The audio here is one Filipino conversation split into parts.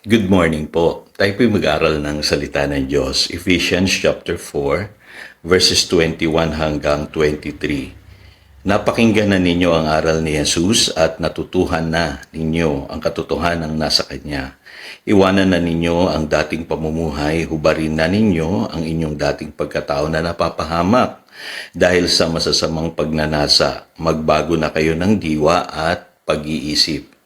Good morning po. Tayo po'y mag-aral ng salita ng Diyos. Ephesians chapter 4, verses 21 hanggang 23. Napakinggan na ninyo ang aral ni Jesus at natutuhan na ninyo ang katotohanan ng nasa Kanya. Iwanan na ninyo ang dating pamumuhay, hubarin na ninyo ang inyong dating pagkatao na napapahamak. Dahil sa masasamang pagnanasa, magbago na kayo ng diwa at pag-iisip.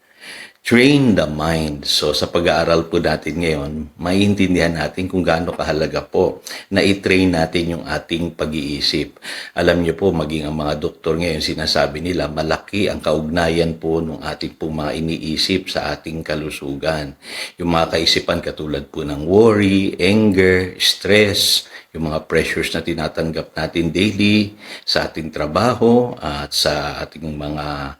Train the mind. So sa pag-aaral po natin ngayon, maiintindihan natin kung gaano kahalaga po na i-train natin yung ating pag-iisip. Alam niyo po, maging ang mga doktor ngayon, sinasabi nila, malaki ang kaugnayan po ng ating pong mga iniisip sa ating kalusugan. Yung mga kaisipan katulad po ng worry, anger, stress, yung mga pressures na tinatanggap natin daily sa ating trabaho at sa ating mga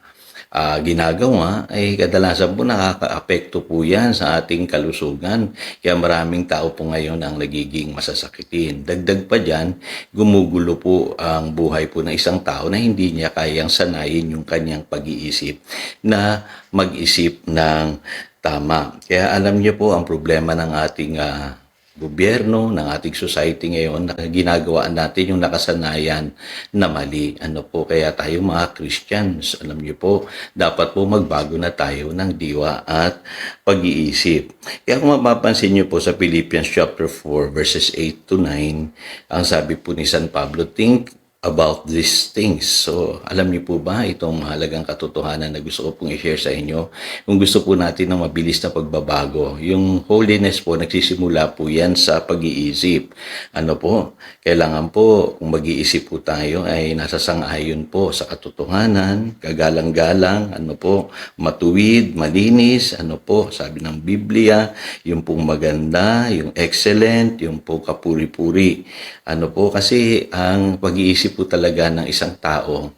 ginagawa ay kadalasan po nakakaapekto po yan sa ating kalusugan. Kaya maraming tao po ngayon ang nagiging masasakitin. Dagdag pa dyan, gumugulo po ang buhay po ng isang tao na hindi niya kayang sanayin yung kanyang pag-iisip na mag-isip ng tama. Kaya alam niyo po ang problema ng ating gobyerno, ng ating society ngayon, na ginagawa natin yung nakasanayan na mali. Ano po, kaya tayo mga Christians, alam niyo po, dapat po magbago na tayo ng diwa at pag-iisip. Kaya kung mapapansin niyo po sa Philippians chapter 4, verses 8 to 9, ang sabi po ni San Pablo, think about these things. So, alam niyo po ba itong mahalagang katotohanan na gusto ko pong i-share sa inyo? Kung gusto po natin ng mabilis na pagbabago, yung holiness po, nagsisimula po yan sa pag-iisip. Ano po? Kailangan po, kung mag-iisip po tayo, ay nasasang-ayon po sa katotohanan, kagalang-galang, ano po, matuwid, malinis, ano po, sabi ng Biblia, yung pong maganda, yung excellent, yung po kapuri-puri. Ano po, kasi ang pag-iisip po talaga ng isang tao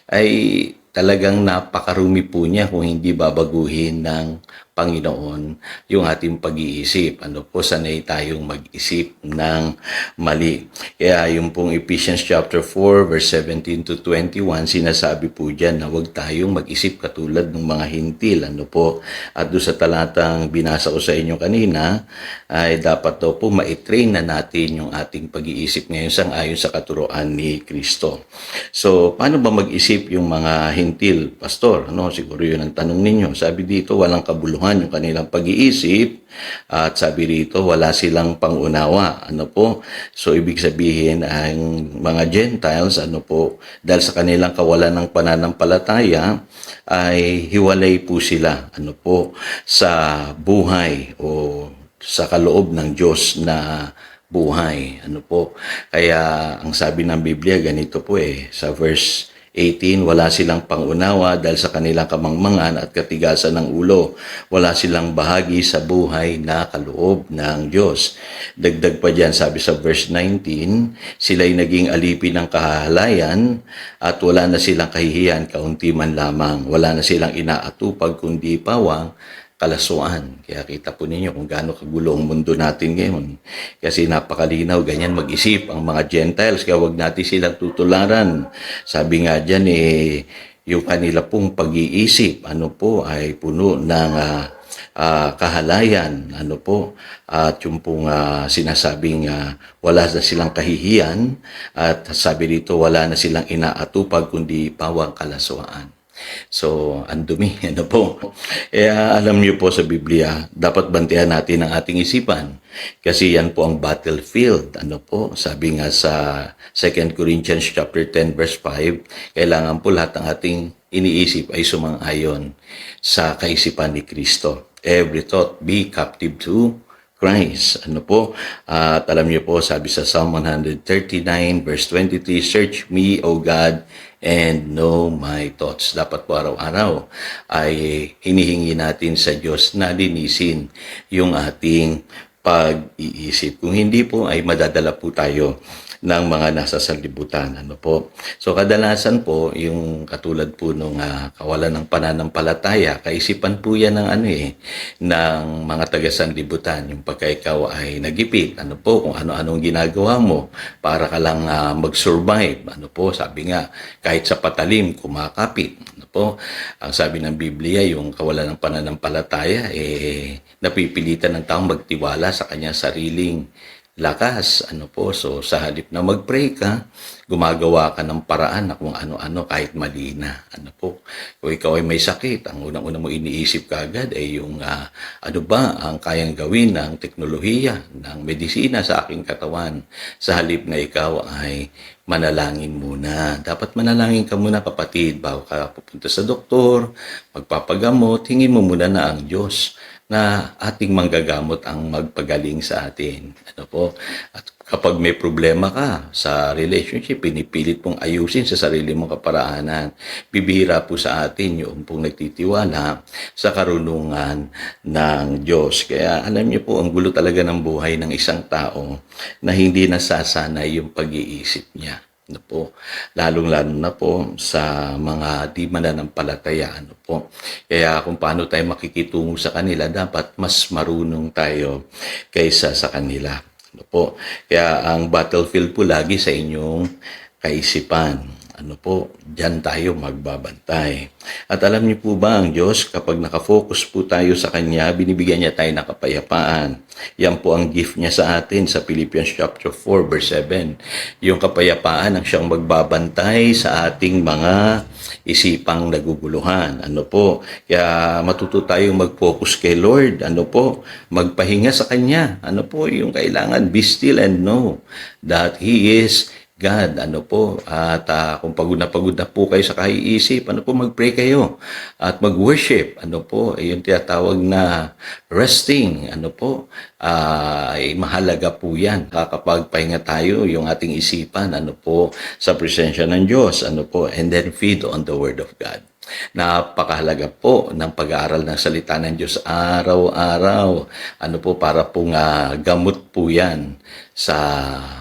ay talagang napakarumi po niya kung hindi babaguhin ng Panginoon yung ating pag-iisip. Ano po, sanay tayong mag-isip ng mali. Kaya yung pong Ephesians chapter 4 verse 17 to 21, sinasabi po dyan na huwag tayong mag-isip katulad ng mga hintil. Ano po? At doon sa talatang binasa ko sa inyo kanina, ay dapat daw po ma-train na natin yung ating pag-iisip ngayon sang-ayon sa katuruan ni Kristo. So, paano ba mag-isip yung mga hintil, Pastor? Ano, siguro yun ang tanong ninyo. Sabi dito, walang kabuluhan yung kanilang pag-iisip at sabi rito wala silang pangunawa. Ano po? So ibig sabihin ang mga Gentiles, ano po, dahil sa kanilang kawalan ng pananampalataya ay hiwalay po sila, ano po, sa buhay o sa kaloob ng Diyos na buhay. Ano po? Kaya ang sabi ng Biblia ganito po sa verse 18, wala silang pangunawa dahil sa kanilang kamangmangan at katigasan ng ulo. Wala silang bahagi sa buhay na kaloob ng Diyos. Dagdag pa dyan, sabi sa verse 19, sila'y naging alipin ng kahahalayan at wala na silang kahihiyan, kaunti man lamang. Wala na silang inaatupag kundi pawang kalasuan. Kaya kita po ninyo kung gaano kagulo ang mundo natin ngayon. Kasi napakalinaw, ganyan mag-isip ang mga Gentiles. Kaya wag natin silang tutularan. Sabi nga dyan, yung kanila pong pag-iisip, ano po, ay puno ng kahalayan, ano po, at yung pong sinasabing wala na silang kahihiyan, at sabi dito, wala na silang inaatupag, kundi pawang kalaswaan. So, ang dumi, ano po. Alam niyo po sa Biblia, dapat bantayan natin ang ating isipan. Kasi yan po ang battlefield. Ano po, sabi nga sa 2 Corinthians chapter 10 verse 5, kailangan po lahat ng ating iniisip ay sumang-ayon sa kaisipan ni Kristo. Every thought be captive to Christ. Ano po? At alam niyo po, sabi sa Psalm 139 verse 23, search me, O God, and know my thoughts. Dapat po araw-araw ay hinihingi natin sa Diyos na linisin yung ating pag-iisip. Kung hindi po ay madadala po tayo ng mga nasa sanlibutan. Ano po? So kadalasan po, yung katulad po nung kawalan ng pananampalataya, kaisipan po yan ng ng mga taga-sanlibutan. Yung pagka ikaw ay nagipit, ano po, kung ano-anong ginagawa mo para ka lang mag-survive. Ano po, sabi nga, kahit sa patalim, kumakapit. Ano po, ang sabi ng Biblia, yung kawalan ng pananampalataya, napipilitan ng taong magtiwala sa kanyang sariling lakas. Ano po, so sa halip na mag-pray ka, gumagawa ka ng paraan na kung ano-ano kahit mali na. Ano po, kung ikaw ay may sakit, ang unang-una mo iniisip kaagad ay yung ano ba ang kayang gawin ng teknolohiya, ng medisina sa aking katawan. Sa halip na ikaw ay manalangin muna. Dapat manalangin ka muna, kapatid, bago ka pupunta sa doktor, magpapagamot, hingin mo muna na ang Diyos na ating manggagamot ang magpagaling sa atin. Ano po? At kapag may problema ka sa relationship, pinipilit mong ayusin sa sarili mong kaparaanan. Bibihira po sa atin yung pong nagtitiwala sa karunungan ng Diyos. Kaya alam niyo po, ang gulo talaga ng buhay ng isang tao na hindi nasasanay yung pag-iisip niya. Ano po, lalong-lalo na po sa mga di mananampalataya. Ano po, kaya kung paano tayo makikitungo sa kanila, dapat mas marunong tayo kaysa sa kanila. Ano po, kaya ang battlefield po lagi sa inyong kaisipan. Ano po, diyan tayo magbabantay. At alam niyo po ba, ang Diyos, kapag nakafocus po tayo sa Kanya, binibigyan niya tayo ng kapayapaan. Yan po ang gift niya sa atin sa Philippians chapter 4 verse 7. Yung kapayapaan ang siyang magbabantay sa ating mga isipang naguguluhan. Ano po, kaya matuto tayong mag-focus kay Lord. Ano po, magpahinga sa Kanya. Ano po, yung kailangan, be still and know that He is God. Ano po, at kung pagod na po kayo sa kaiisip, ano po, mag-pray kayo at mag-worship. Ano po, yung tinatawag na resting. Ano po, ay mahalaga po yan. Kapag tayo yung ating isipan, ano po, sa presensya ng Diyos. Ano po, and then feed on the Word of God. Napakahalaga po ng pag-aaral ng salita ng Diyos araw-araw. Ano po, para pong gamot po yan sa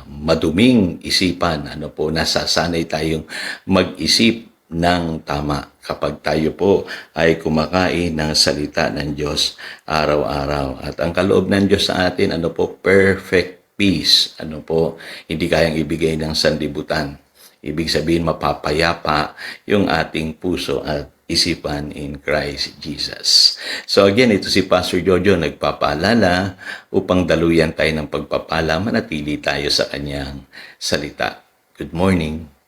maduming isipan. Ano po, nasasanay tayong mag-isip ng tama kapag tayo po ay kumakain ng salita ng Diyos araw-araw. At ang kaloob ng Diyos sa atin, ano po, perfect peace. Ano po, hindi kayang ibigay ng sanlibutan. Ibig sabihin, mapapayapa yung ating puso at isipan in Christ Jesus. So again, ito si Pastor Jojo nagpapaalala upang daluyan tayo ng pagpapala, manatili tayo sa kanyang salita. Good morning.